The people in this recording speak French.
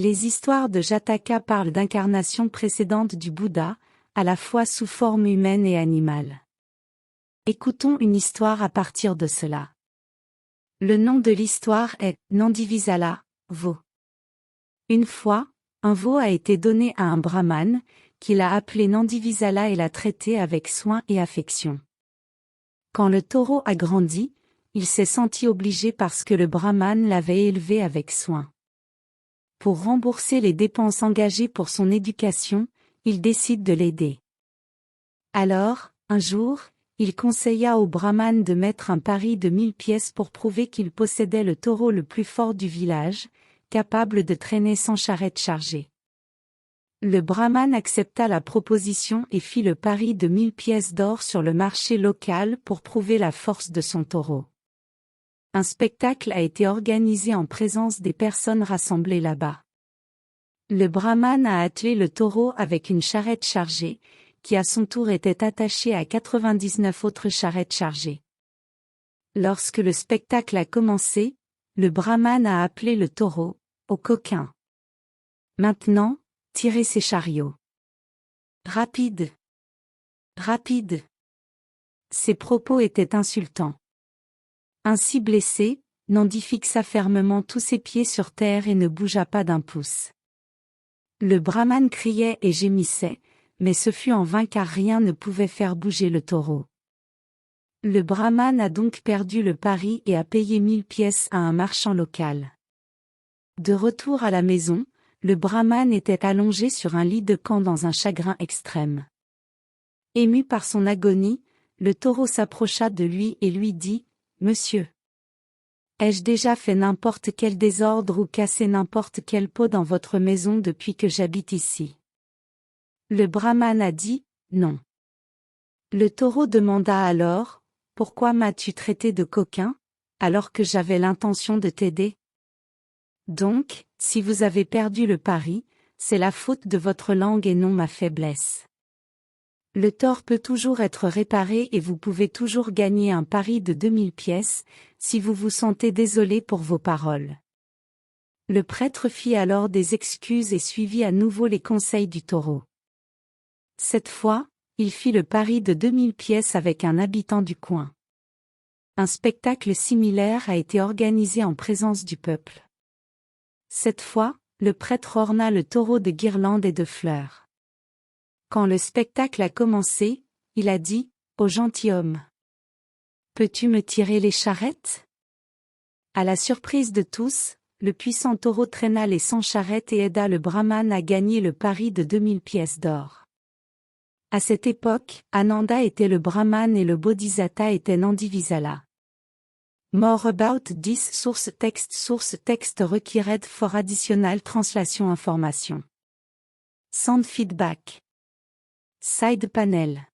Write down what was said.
Les histoires de Jataka parlent d'incarnations précédentes du Bouddha, à la fois sous forme humaine et animale. Écoutons une histoire à partir de cela. Le nom de l'histoire est Nandivisala, veau. Une fois, un veau a été donné à un brahmane, qui l'a appelé Nandivisala et l'a traité avec soin et affection. Quand le taureau a grandi, il s'est senti obligé parce que le brahmane l'avait élevé avec soin. Pour rembourser les dépenses engagées pour son éducation, il décide de l'aider. Alors, un jour, il conseilla au brahmane de mettre un pari de 1000 pièces pour prouver qu'il possédait le taureau le plus fort du village, capable de traîner sans charrette chargée. Le brahmane accepta la proposition et fit le pari de 1000 pièces d'or sur le marché local pour prouver la force de son taureau. Un spectacle a été organisé en présence des personnes rassemblées là-bas. Le brahmane a attelé le taureau avec une charrette chargée, qui à son tour était attachée à 99 autres charrettes chargées. Lorsque le spectacle a commencé, le brahmane a appelé le taureau « au coquin ». Maintenant, tirez ces chariots. Rapide. Rapide. Ces propos étaient insultants. Ainsi blessé, Nandi fixa fermement tous ses pieds sur terre et ne bougea pas d'un pouce. Le brahmane criait et gémissait, mais ce fut en vain car rien ne pouvait faire bouger le taureau. Le brahmane a donc perdu le pari et a payé 1000 pièces à un marchand local. De retour à la maison, le brahmane était allongé sur un lit de camp dans un chagrin extrême. Ému par son agonie, le taureau s'approcha de lui et lui dit « Monsieur, ai-je déjà fait n'importe quel désordre ou cassé n'importe quelle peau dans votre maison depuis que j'habite ici ?» Le brahmane a dit « Non ». Le taureau demanda alors « Pourquoi m'as-tu traité de coquin, alors que j'avais l'intention de t'aider ? Donc, si vous avez perdu le pari, c'est la faute de votre langue et non ma faiblesse. Le tort peut toujours être réparé et vous pouvez toujours gagner un pari de 2000 pièces, si vous vous sentez désolé pour vos paroles. » Le prêtre fit alors des excuses et suivit à nouveau les conseils du taureau. Cette fois, il fit le pari de 2000 pièces avec un habitant du coin. Un spectacle similaire a été organisé en présence du peuple. Cette fois, le prêtre orna le taureau de guirlandes et de fleurs. Quand le spectacle a commencé, il a dit « Ô gentilhomme, peux-tu me tirer les charrettes ?» À la surprise de tous, le puissant taureau traîna les 100 charrettes et aida le brahmane à gagner le pari de 2000 pièces d'or. À cette époque, Ananda était le brahmane et le bodhisatta était Nandivisala. More about this source text required for additional translation information. Send feedback. Side panel.